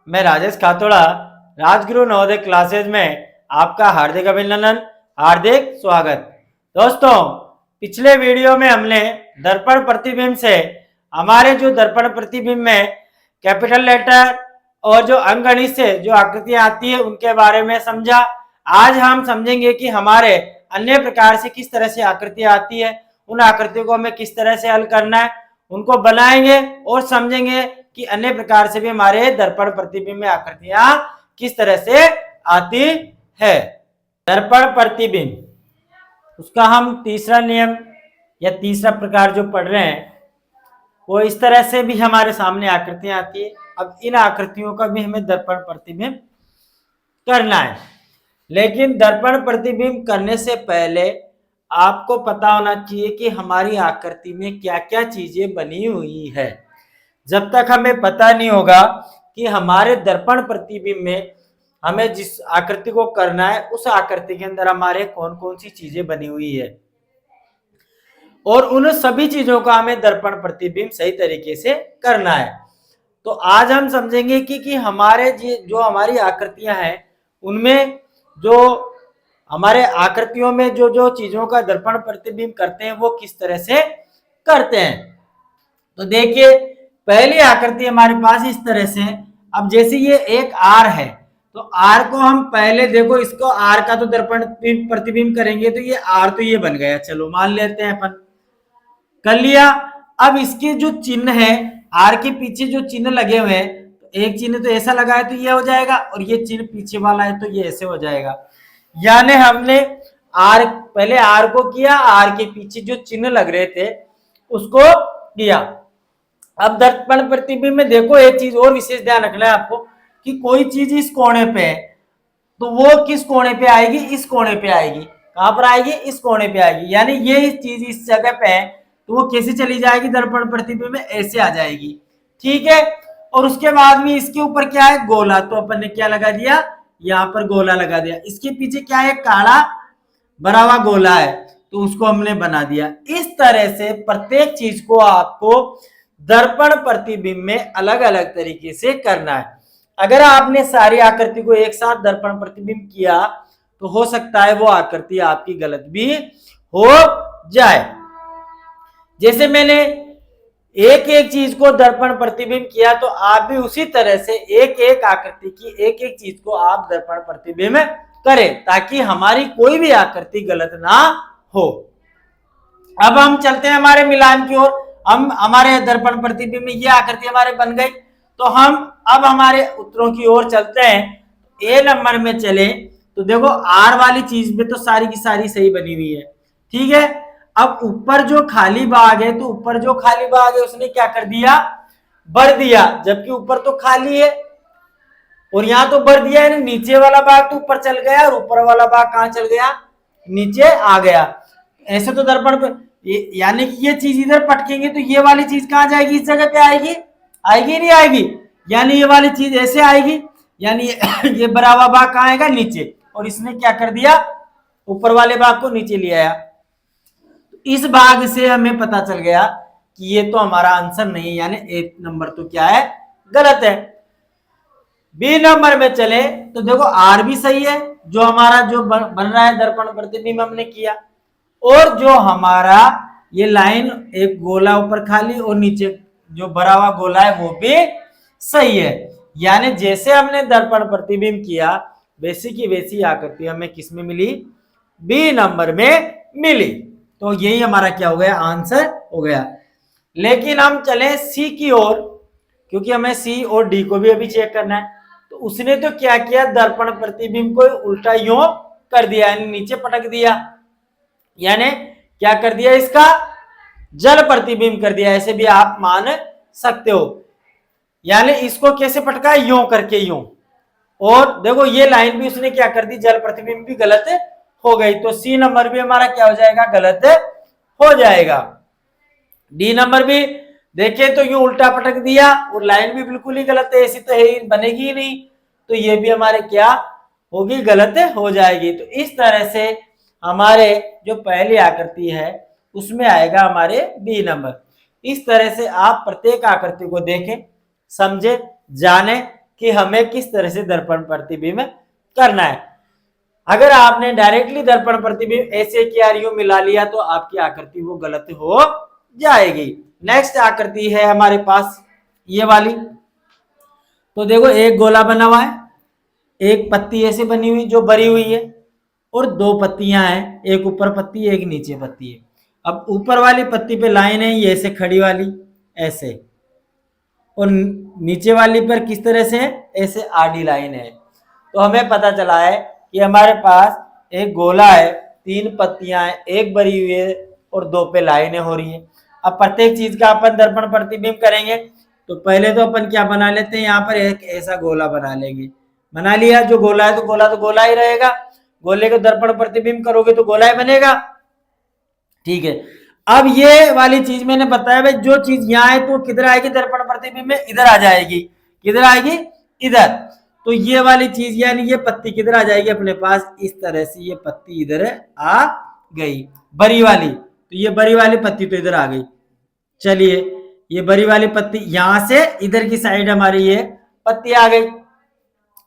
मैं राजेश खातोड़ा राजगुरु नवोदय क्लासेज में आपका हार्दिक अभिनंदन, हार्दिक स्वागत। दोस्तों, पिछले वीडियो में हमने दर्पण प्रतिबिंब से हमारे जो दर्पण प्रतिबिंब में कैपिटल लेटर और जो अंकगणित से जो आकृतियां आती है उनके बारे में समझा। आज हम समझेंगे कि हमारे अन्य प्रकार से किस तरह से आकृतियां आती है, उन आकृतियों को हमें किस तरह से हल करना है, उनको बनाएंगे और समझेंगे कि अन्य प्रकार से भी हमारे दर्पण प्रतिबिंब में आकृतियां किस तरह से आती है। दर्पण प्रतिबिंब, उसका हम तीसरा नियम या तीसरा प्रकार जो पढ़ रहे हैं वो इस तरह से भी हमारे सामने आकृतियां आती है। अब इन आकृतियों का भी हमें दर्पण प्रतिबिंब करना है, लेकिन दर्पण प्रतिबिंब करने से पहले आपको पता होना चाहिए कि हमारी आकृति में क्या क्या चीजें बनी हुई है। जब तक हमें पता नहीं होगा कि हमारे दर्पण प्रतिबिंब में हमें जिस आकृति को करना है उस आकृति के अंदर हमारे कौन कौन सी चीजें बनी हुई है और उन सभी चीजों का हमें दर्पण प्रतिबिंब सही तरीके से करना है। तो आज हम समझेंगे कि हमारे जो हमारी आकृतियां हैं उनमें जो हमारे आकृतियों में जो जो चीजों का दर्पण प्रतिबिंब करते हैं वो किस तरह से करते हैं। तो देखिए, पहली आकृति हमारे पास इस तरह से, अब जैसे ये एक आर है तो आर को हम पहले देखो, इसको आर का तो दर्पण प्रतिबिंब करेंगे तो ये आर तो ये बन गया, चलो मान लेते हैं अपन, कर लिया। अब इसके जो चिन्ह है, आर के पीछे जो चिन्ह लगे हुए हैं, तो एक चिन्ह तो ऐसा लगा है तो ये हो जाएगा और ये चिन्ह पीछे वाला है तो ये ऐसे हो जाएगा। यानी हमने आर पहले आर को किया, आर के पीछे जो चिन्ह लग रहे थे उसको किया। अब दर्पण प्रतिबिंब में देखो एक चीज और विशेष ध्यान रखना है आपको कि कोई चीज इस कोने पे है तो वो किस कोने पे आएगी, इस कोने पे आएगी। कहां पर आएगी, इस कोने पे आएगी। यानी ये चीज इस जगह पे है तो वो कैसे चली जाएगी, दर्पण प्रतिबिंब में ऐसे आ जाएगी, ठीक है। और उसके बाद में इसके ऊपर क्या है, गोला, तो अपन ने क्या लगा दिया, यहाँ पर गोला लगा दिया। इसके पीछे क्या है, काला बना हुआ गोला है तो उसको हमने बना दिया। इस तरह से प्रत्येक चीज को आपको दर्पण प्रतिबिंब में अलग अलग तरीके से करना है। अगर आपने सारी आकृति को एक साथ दर्पण प्रतिबिंब किया तो हो सकता है वो आकृति आपकी गलत भी हो जाए। जैसे मैंने एक एक चीज को दर्पण प्रतिबिंब किया तो आप भी उसी तरह से एक एक आकृति की एक एक चीज को आप दर्पण प्रतिबिंब करें ताकि हमारी कोई भी आकृति गलत ना हो। अब हम चलते हैं हमारे मिलान की ओर। हम हमारे दर्पण प्रतिबिंब में ये आकृति हमारे बन गई तो हम अब हमारे उत्तरों की ओर चलते हैं। ए नंबर में चले तो देखो आर वाली चीज में तो सारी की सारी सही बनी हुई है, ठीक है। अब ऊपर जो खाली भाग है तो ऊपर जो खाली भाग है उसने क्या कर दिया, भर दिया, जबकि ऊपर तो खाली है और यहाँ तो भर दिया है। नीचे वाला भाग तो ऊपर चल गया और ऊपर वाला भाग कहाँ चल गया, नीचे आ गया। ऐसे तो दर्पण पर यानी कि ये चीज इधर पटकेंगे तो ये वाली चीज कहाँ जाएगी, इस जगह पे आएगी, आएगी नहीं आएगी। यानी ये वाली चीज ऐसे आएगी, यानी ये भरा हुआ भाग कहाँ आएगा, नीचे, और इसने क्या कर दिया, ऊपर वाले भाग को नीचे ले आया। इस भाग से हमें पता चल गया कि ये तो हमारा आंसर नहीं है, यानी ए नंबर तो क्या है, गलत है। बी नंबर में चले तो देखो आर भी सही है, जो हमारा जो बन रहा है दर्पण प्रतिबिंब हमने किया, और जो हमारा ये लाइन एक गोला ऊपर खाली और नीचे जो भरा हुआ गोला है वो भी सही है। यानी जैसे हमने दर्पण प्रतिबिंब किया वैसी की वैसी आकृति हमें किस में मिली, बी नंबर में मिली। तो यही हमारा क्या हो गया, आंसर हो गया। लेकिन हम चले सी की ओर, क्योंकि हमें सी और डी को भी अभी चेक करना है। तो उसने तो क्या किया, दर्पण प्रतिबिंब को उल्टा यूं कर दिया, यानी नीचे पटक दिया, यानी क्या कर दिया, इसका जल प्रतिबिंब कर दिया, ऐसे भी आप मान सकते हो। यानी इसको कैसे पटका, यूं करके यूं, और देखो ये लाइन भी उसने क्या कर दी, जल प्रतिबिंब भी गलत हो गई। तो सी नंबर भी हमारा क्या हो जाएगा, गलत हो जाएगा। डी नंबर भी देखिए तो यूं उल्टा पटक दिया और लाइन भी बिल्कुल ही गलत है, ऐसी तो है बनेगी ही नहीं, तो ये भी हमारे क्या होगी, गलत हो जाएगी। तो इस तरह से हमारे जो पहली आकृति है उसमें आएगा हमारे बी नंबर। इस तरह से आप प्रत्येक आकृति को देखें, समझे, जाने, कि हमें किस तरह से दर्पण प्रतिबिंब करना है। अगर आपने डायरेक्टली दर्पण प्रतिबिंब ऐसे किया यूं मिला लिया तो आपकी आकृति वो गलत हो जाएगी। नेक्स्ट आकृति है हमारे पास ये वाली। तो देखो एक गोला बना हुआ है, एक पत्ती ऐसे बनी हुई जो भरी हुई है और दो पत्तियां हैं, एक ऊपर पत्ती एक नीचे पत्ती है। अब ऊपर वाली पत्ती पे लाइन है ये ऐसे खड़ी वाली ऐसे, और नीचे वाली पर किस तरह से है, ऐसे आडी लाइन है। तो हमें पता चला है कि हमारे पास एक गोला है, तीन पत्तियां हैं, एक भरी हुई है और दो पे लाइनें हो रही है। अब प्रत्येक चीज का अपन दर्पण प्रतिबिंब करेंगे तो पहले तो अपन क्या बना लेते हैं, यहाँ पर एक ऐसा गोला बना लेंगे। बना लिया, जो गोला है तो गोला ही रहेगा, गोले को दर्पण प्रतिबिंब करोगे तो गोला ही बनेगा। ठीक है, अब ये वाली चीज मैंने बताया भाई, जो चीज यहाँ है तो किधर आएगी दर्पण प्रतिबिंब में, इधर आ जाएगी। किधर आएगी, इधर। तो ये वाली चीज यानी ये पत्ती किधर आ जाएगी अपने पास, इस तरह से ये पत्ती इधर आ गई बरी वाली। तो ये बरी वाली पत्ती तो इधर आ गई। चलिए ये बरी वाली पत्ती यहां से इधर की साइड हमारी ये पत्ती आ गई।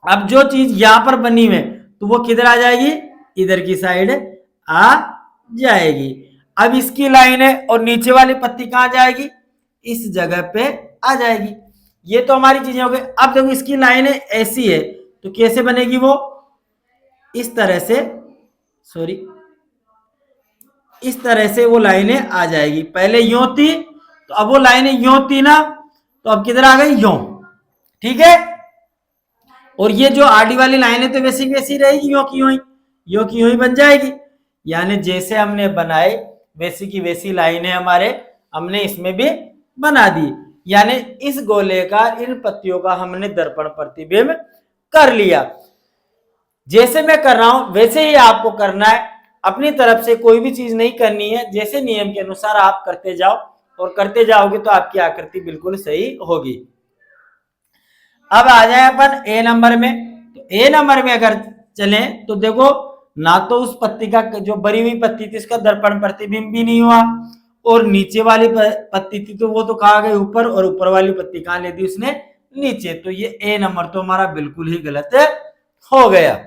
अब जो चीज यहां पर बनी हुई है तो वो किधर आ जाएगी, इधर की साइड आ जाएगी। अब इसकी लाइन है और नीचे वाली पत्ती कहां जाएगी, इस जगह पे आ जाएगी। ये तो हमारी चीजें हो गई। अब देखो इसकी लाइन ऐसी है तो कैसे बनेगी वो, इस तरह से, सॉरी इस तरह से वो लाइनें आ जाएगी। पहले यूं थी तो अब वो लाइनें यूं थी ना, तो अब किधर आ गई, यूं। ठीक है, और ये जो आडी वाली लाइनें तो वैसी वैसी रहेगी, यूं की यूं ही, यूं की यूं ही बन जाएगी। यानी जैसे हमने बनाए वैसी की वैसी लाइनें हमारे हमने इसमें भी बना दी। यानी इस गोले का, इन पत्तियों का हमने दर्पण प्रतिबिंब कर लिया। जैसे मैं कर रहा हूं वैसे ही आपको करना है, अपनी तरफ से कोई भी चीज नहीं करनी है। जैसे नियम के अनुसार आप करते जाओ और करते जाओगे तो आपकी आकृति बिल्कुल सही होगी। अब आ जाए अपन ए नंबर में। तो ए नंबर में अगर चले तो देखो, ना तो उस पत्ती का जो भरी हुई पत्ती थी इसका दर्पण प्रतिबिंब भी नहीं हुआ, और नीचे वाली पत्ती थी तो वो तो कहाँ गई ऊपर, और ऊपर वाली पत्ती कहाँ ले दी उसने, नीचे। तो ये ए नंबर तो हमारा बिल्कुल ही गलत हो गया।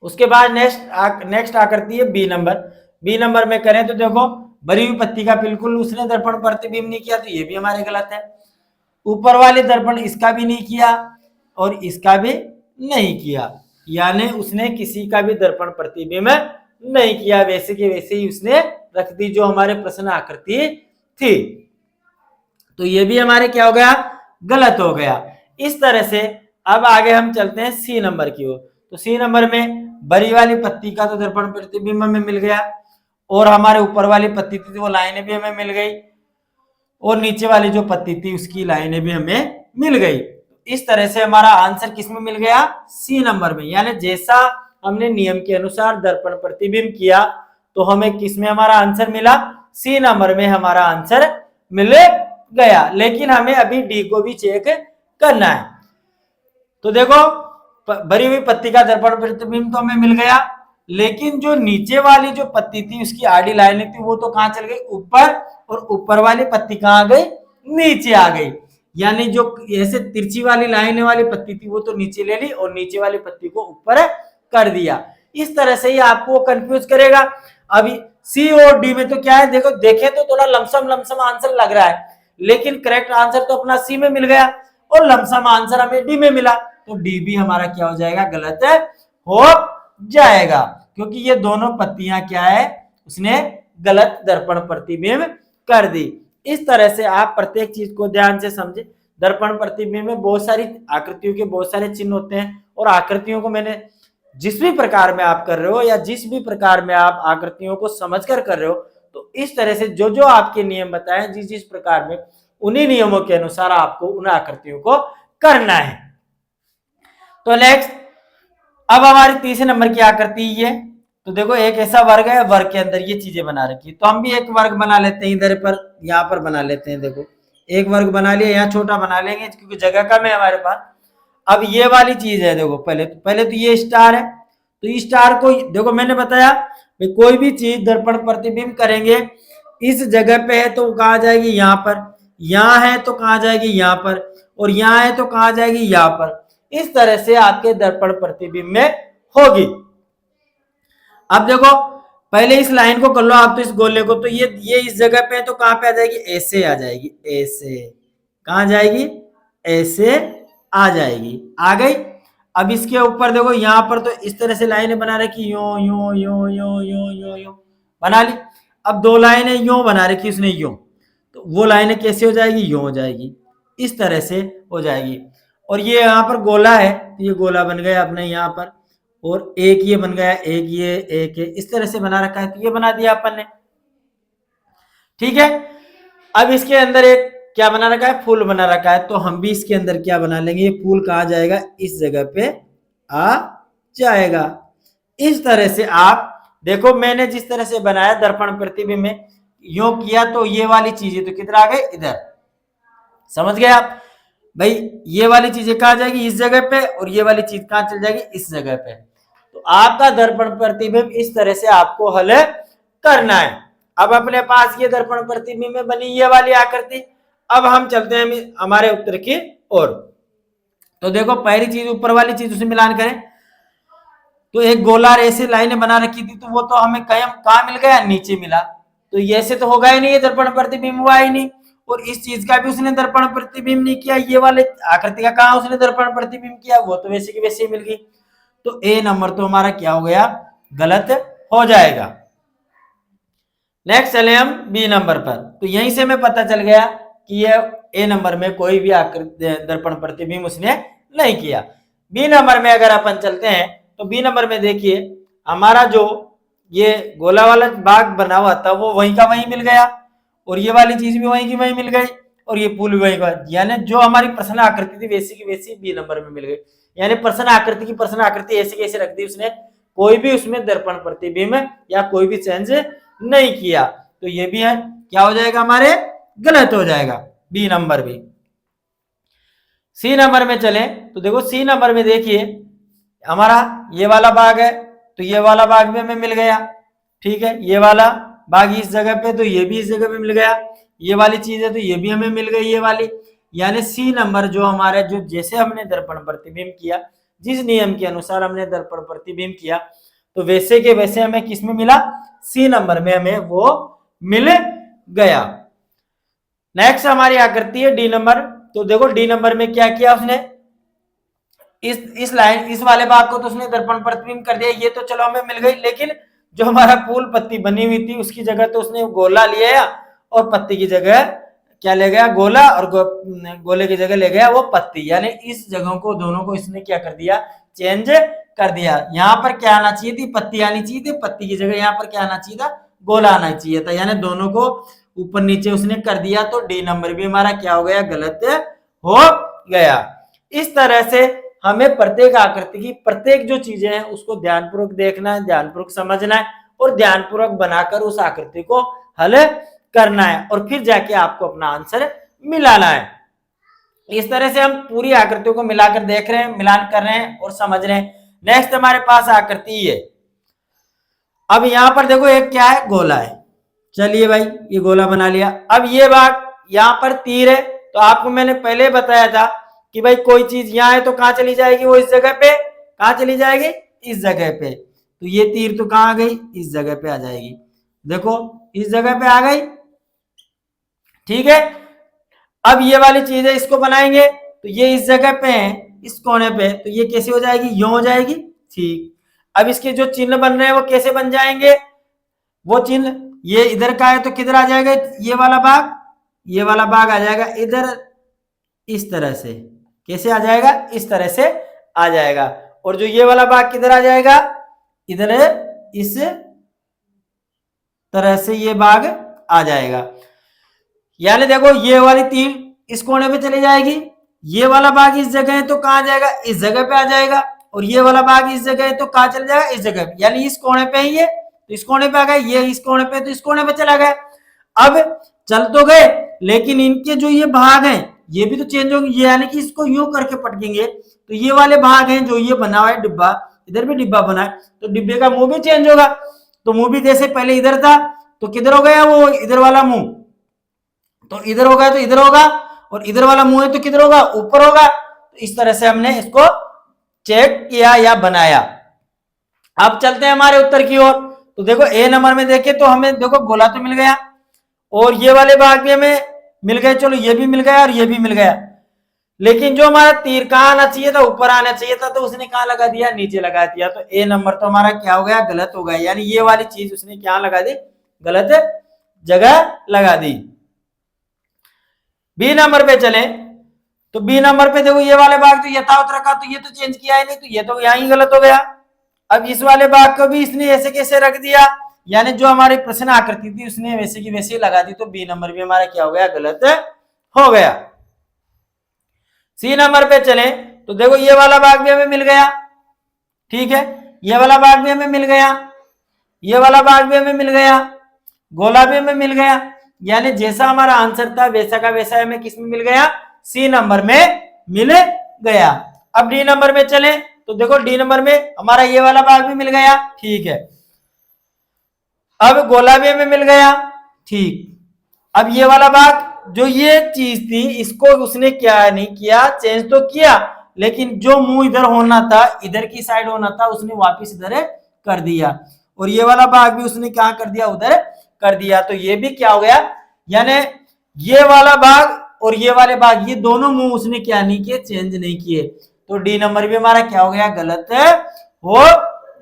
उसके बाद नेक्स्ट आकृति है बी नंबर। बी नंबर में करें तो देखो, भरी हुई पत्ती का बिल्कुल उसने दर्पण प्रतिबिंब नहीं किया, तो ये भी हमारे गलत है। ऊपर वाले दर्पण इसका भी नहीं किया और इसका भी नहीं किया, यानी उसने किसी का भी दर्पण प्रतिबिंब नहीं किया, वैसे के वैसे ही उसने रख दी जो हमारे प्रश्न आकृति थी। तो ये भी हमारे क्या हो गया, गलत हो गया। इस तरह से अब आगे हम चलते हैं सी नंबर की ओर। तो सी नंबर में बरी वाली पत्ती का तो दर्पण प्रतिबिंब हमें मिल गया, और हमारे ऊपर वाली पत्ती थी वो लाइनें भी हमें मिल गई, और नीचे वाली जो पत्ती थी उसकी लाइनें भी हमें मिल गई। इस तरह से हमारा आंसर किसमें मिल गया, सी नंबर में। यानी जैसा हमने नियम के अनुसार दर्पण प्रतिबिंब किया तो हमें किसमें हमारा आंसर मिला, सी नंबर में हमारा आंसर मिल गया। लेकिन हमें अभी डी को भी चेक करना है। तो देखो, भरी हुई पत्ती का दर्पण प्रतिबिंब तो हमें मिल गया, लेकिन जो नीचे वाली जो पत्ती थी उसकी आड़ी लाइनें थी वो तो कहां चल गई, ऊपर, और ऊपर वाली पत्ती कहां आ गई, नीचे आ गई। यानी जो ऐसे तिरछी वाली लाइन वाली पत्ती थी वो तो नीचे ले ली और नीचे वाली पत्ती को ऊपर कर दिया। इस तरह से ही आपको कंफ्यूज करेगा। अभी सी और डी में तो क्या है, देखो देखें तो थोड़ा लमसम आंसर लग रहा है, लेकिन करेक्ट आंसर तो अपना सी में मिल गया और लमसम आंसर हमें डी में मिला। तो डी भी हमारा क्या हो जाएगा, गलत हो जाएगा, क्योंकि ये दोनों पत्तियां क्या है, उसने गलत दर्पण प्रतिबिंब कर दी। इस तरह से आप प्रत्येक चीज को ध्यान से समझे। दर्पण प्रतिबिंब में बहुत सारी आकृतियों के बहुत सारे चिन्ह होते हैं, और आकृतियों को मैंने जिस भी प्रकार में आप कर रहे हो या जिस भी प्रकार में आप आकृतियों को समझकर कर रहे हो, तो इस तरह से जो जो आपके नियम बताए जिस जिस प्रकार में, उन्हीं नियमों के अनुसार आपको उन आकृतियों को करना है। तो नेक्स्ट, अब हमारी तीसरे नंबर की आकृति ये। तो देखो एक ऐसा वर्ग है, वर्ग के अंदर ये चीजें बना रखी, तो हम भी एक वर्ग बना लेते हैं इधर पर, यहाँ पर बना लेते हैं। देखो एक वर्ग बना लिया, यहाँ छोटा बना लेंगे क्योंकि जगह कम है हमारे पास। अब ये वाली चीज है, देखो पहले तो ये स्टार है, तो इस स्टार को देखो मैंने बताया कोई भी चीज दर्पण प्रतिबिंब करेंगे, इस जगह पे है तो कहाँ जाएगी, यहाँ पर, यहाँ है तो कहाँ जाएगी, यहाँ पर, और यहाँ है तो कहाँ जाएगी, यहाँ पर। इस तरह से आपके दर्पण प्रतिबिंब में होगी। अब देखो पहले इस लाइन को कर लो आप, तो इस गोले को, तो ये इस जगह पे है तो कहाँ पे आ जाएगी, ऐसे आ जाएगी, ऐसे कहाँ जाएगी, ऐसे आ जाएगी, आ गई। अब इसके ऊपर देखो यहाँ पर तो इस तरह से लाइनें बना रखी, यूं यूं यूं यूं यूं यूं यूं बना ली। अब दो लाइनें यूं बना रखी उसने, यूं, तो वो लाइनें कैसे हो जाएगी, यूं हो जाएगी, इस तरह से हो जाएगी। और ये यहाँ पर गोला है, ये गोला बन गया अपने यहाँ पर, और एक ये बन गया, एक ये इस तरह से बना रखा है, तो ये बना दिया अपन ने, ठीक है। अब इसके अंदर एक क्या बना रखा है, फूल बना रखा है, तो हम भी इसके अंदर क्या बना लेंगे, ये फूल कहाँ जाएगा, इस जगह पे आ जाएगा। इस तरह से आप देखो, मैंने जिस तरह से बनाया दर्पण प्रतिबिंब में यूं किया, तो ये वाली चीजें तो किधर आ गए, इधर, समझ गए आप भाई। ये वाली चीजें कहाँ जाएगी, इस जगह पे, और ये वाली चीज कहाँ चल जाएगी, इस जगह पे। तो आपका दर्पण प्रतिबिंब इस तरह से आपको हल करना है। अब अपने पास ये दर्पण प्रतिबिंब में बनी ये वाली आकृति। अब हम चलते हैं हमारे उत्तर की ओर। तो देखो पहली चीज, ऊपर वाली चीज उसे मिलान करें, तो एक गोलार ऐसे लाइनें बना रखी थी, तो वो तो हमें कहाँ मिल गया, नीचे मिला। तो ये ऐसे तो होगा ही नहीं, ये दर्पण प्रतिबिंब हुआ ही नहीं। और इस चीज का भी उसने दर्पण प्रतिबिंब नहीं किया, ये वाले आकृति का कहा उसने दर्पण प्रतिबिंब किया, वो तो वैसे की वैसे मिल गई। तो ए नंबर तो हमारा क्या हो गया, गलत हो जाएगा। नेक्स्ट चले हम बी नंबर पर। तो यहीं से हमें पता चल गया कि ये ए नंबर में कोई भी आकृति दर्पण प्रतिबिंब उसने नहीं किया। बी नंबर में अगर अपन चलते हैं, तो बी नंबर में देखिए हमारा जो ये गोला वाला बाग बना हुआ था वो वहीं का वहीं मिल गया, और ये वाली चीज भी वहीं की वहीं मिल गई, और ये पुल भी वहीं का, यानी जो हमारी प्रश्न आकृति थी वैसी की वैसी बी नंबर में मिल गई। यानी प्रश्न आकृति की प्रश्न आकृति ऐसे कैसे रख दी उसने, कोई भी उसमें दर्पण प्रतिबिंब या कोई भी चेंज नहीं किया। तो ये भी है क्या हो जाएगा, हमारे गलत हो जाएगा बी नंबर भी। सी नंबर में चले, तो देखो सी नंबर में देखिए हमारा ये वाला बाग है, तो ये वाला बाग भी हमें मिल गया, ठीक है। ये वाला बाग इस जगह पे, तो ये भी इस जगह पे मिल गया। ये वाली चीज है तो ये भी हमें मिल गई, ये वाली। यानी सी नंबर जो हमारे, जो जैसे हमने दर्पण प्रतिबिंब किया, जिस नियम के अनुसार हमने दर्पण प्रतिबिंब किया, तो वैसे के वैसे हमें किस में मिला, सी नंबर में हमें वो मिल गया। नेक्स्ट हमारी आकृति है डी नंबर। तो देखो डी नंबर में क्या किया उसने, इस लाइन, इस वाले भाग को तो उसने दर्पण प्रतिबिंब कर दिया, ये तो चलो हमें मिल गई, लेकिन जो हमारा फूल पत्ती बनी हुई थी उसकी जगह तो उसने गोला लिया, और पत्ती की जगह क्या ले गया, गोला, और गोले की जगह ले गया वो पत्ती। यानी इस जगहों को दोनों को इसने क्या कर दिया, चेंज कर दिया। यहाँ पर क्या आना चाहिए थी, पत्ती आनी चाहिए थी, पत्ती की जगह यहाँ पर क्या आना चाहिए था, गोला आना चाहिए था। यानी दोनों को ऊपर नीचे उसने कर दिया, तो डी नंबर भी हमारा क्या हो गया, गलत हो गया। इस तरह से हमें प्रत्येक आकृति की प्रत्येक जो चीजें हैं उसको ध्यानपूर्वक देखना है, ध्यानपूर्वक समझना है, और ध्यानपूर्वक बनाकर उस आकृति को हल करना है, और फिर जाके आपको अपना आंसर मिलाना है। इस तरह से हम पूरी आकृतियों को मिलाकर देख रहे हैं, मिलान कर रहे हैं और समझ रहे हैं। नेक्स्ट हमारे पास आकृति है। अब यहां पर देखो एक क्या है, गोला है। चलिए भाई ये गोला बना लिया। अब ये भाग यहाँ पर तीर है, तो आपको मैंने पहले बताया था कि भाई कोई चीज यहाँ है तो कहाँ चली जाएगी, वो इस जगह पे, कहाँ चली जाएगी, इस जगह पे। तो ये तीर तो कहाँ आ गई, इस जगह पे आ जाएगी। देखो इस जगह पे आ गई, ठीक है। अब ये वाली चीज है, इसको बनाएंगे, तो ये इस जगह पे है, इस कोने पे, तो ये कैसे हो जाएगी, यूं हो जाएगी, ठीक। अब इसके जो चिन्ह बन रहे हैं वो कैसे बन जाएंगे, वो चिन्ह ये इधर का है तो किधर आ जाएगा, ये वाला भाग, ये वाला भाग आ जाएगा इधर, इस तरह से। कैसे आ जाएगा, इस तरह से आ जाएगा। और जो ये वाला भाग किधर आ जाएगा, इधर, इस तरह से ये भाग आ जाएगा। यानी देखो ये वाली तीर इस कोने पे चली जाएगी, ये वाला भाग इस जगह है तो कहाँ जाएगा, इस जगह पे आ जाएगा, और ये वाला भाग इस जगह है तो कहाँ चल जाएगा, इस जगह पे। यानी इस कोने पे ही है तो इस कोने पे आ गया, ये इस कोने पे तो इस कोने पे चला गया। अब चल तो गए, लेकिन इनके जो ये भाग हैं ये भी तो चेंज होंगे। यानी कि इसको यूं करके पटकेंगे तो ये वाले भाग हैं, जो ये बना हुआ है डिब्बा, इधर भी डिब्बा बना है, तो डिब्बे का मुंह भी चेंज होगा। तो मुंह भी जैसे पहले इधर था तो किधर हो गया, वो इधर वाला मुंह, तो इधर हो गया तो इधर होगा। और इधर वाला मुंह है तो किधर होगा, ऊपर होगा। तो इस तरह से हमने इसको चेक किया या बनाया। अब चलते हैं हमारे उत्तर की ओर। तो देखो ए नंबर में देखे तो हमें देखो गोला तो मिल गया और ये वाले भाग भी हमें मिल गए, चलो ये भी मिल गया और ये भी मिल गया, लेकिन जो हमारा तीर कहां आना चाहिए था, ऊपर आना चाहिए था, तो उसने कहां लगा दिया, नीचे लगा दिया। तो ए नंबर तो हमारा क्या हो गया, गलत हो गया, यानी ये वाली चीज उसने क्या लगा दी, गलत जगह लगा दी। बी नंबर पे चले तो बी नंबर पे देखो ये वाले भाग तो यथावत रखा, तो ये तो चेंज किया ही नहीं, तो ये तो यहां ही गलत हो गया। अब इस वाले भाग को भी इसने ऐसे कैसे रख दिया, यानी जो हमारी प्रश्न आकृति थी उसने वैसे की वैसे ही लगा दी, तो बी नंबर भी हमारा क्या हो गया, गलत हो गया। सी नंबर पे चले तो देखो ये वाला भाग भी हमें मिल गया, ठीक है, ये वाला भाग भी हमें मिल गया, ये वाला भाग भी हमें मिल गया, गोला भी हमें मिल गया, यानी जैसा हमारा आंसर था वैसा का वैसा हमें किस में मिल गया, सी नंबर में मिल गया। अब डी नंबर में चले तो देखो डी नंबर में हमारा ये वाला भाग भी मिल गया, ठीक है, अब गोला भी हमें मिल गया, ठीक। अब ये वाला भाग जो ये चीज थी इसको उसने क्या नहीं किया, चेंज तो किया, लेकिन जो मुंह इधर होना था, इधर की साइड होना था, उसने वापस इधर कर दिया, और ये वाला भाग भी उसने क्या कर दिया, उधर कर दिया। तो ये भी क्या हो गया, यानी ये वाला भाग और ये वाले भाग, ये दोनों मुंह उसने क्या नहीं किए, चेंज नहीं किए। तो डी नंबर भी हमारा क्या हो गया, गलत हो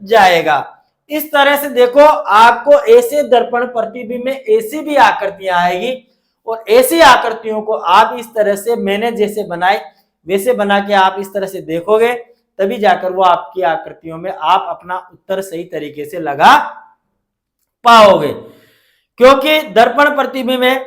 जाएगा। इस तरह से देखो आपको ऐसे दर्पण प्रतिबिंब में ऐसी भी आकृतियां आएगी, और ऐसी आकृतियों को आप इस तरह से मैंने जैसे बनाई वैसे बना के आप इस तरह से देखोगे, तभी जाकर वो आपकी आकृतियों में आप अपना उत्तर सही तरीके से लगा पाओगे। क्योंकि दर्पण प्रतिबिंब में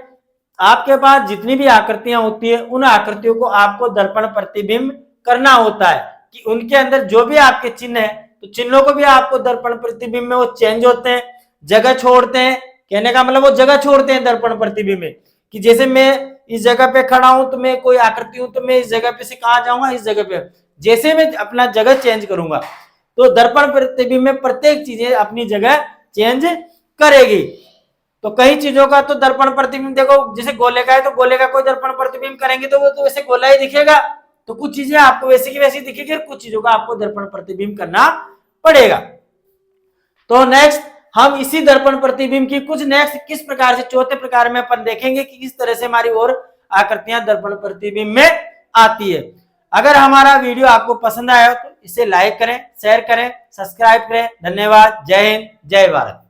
आपके पास जितनी भी आकृतियां होती है, उन आकृतियों को आपको दर्पण प्रतिबिंब करना होता है कि उनके अंदर जो भी आपके चिन्ह है, तो चिन्हों को भी आपको दर्पण प्रतिबिंब में वो चेंज होते हैं, जगह छोड़ते हैं। कहने का मतलब वो जगह छोड़ते हैं दर्पण प्रतिबिंब में, कि जैसे मैं इस जगह पे खड़ा हूं तो मैं कोई आकृति हूं, तो मैं इस जगह पे से कहां जाऊंगा, इस जगह पे, जैसे मैं अपना जगह चेंज करूंगा तो दर्पण प्रतिबिंब में प्रत्येक चीजें अपनी जगह चेंज करेगी। तो कई चीजों का तो दर्पण प्रतिबिंब देखो, जैसे गोले का है तो गोले का कोई दर्पण प्रतिबिंब करेंगे तो वो तो वैसे गोला ही दिखेगा, तो कुछ चीजें आपको वैसे की वैसी दिखेगी और कुछ चीजों का आपको दर्पण प्रतिबिंब करना पड़ेगा। तो नेक्स्ट हम इसी दर्पण प्रतिबिंब की कुछ नेक्स्ट किस प्रकार से चौथे प्रकार में अपन देखेंगे कि किस तरह से हमारी और आकृतियां दर्पण प्रतिबिंब में आती है। अगर हमारा वीडियो आपको पसंद आया तो इसे लाइक करें, शेयर करें, सब्सक्राइब करें। धन्यवाद। जय हिंद, जय भारत।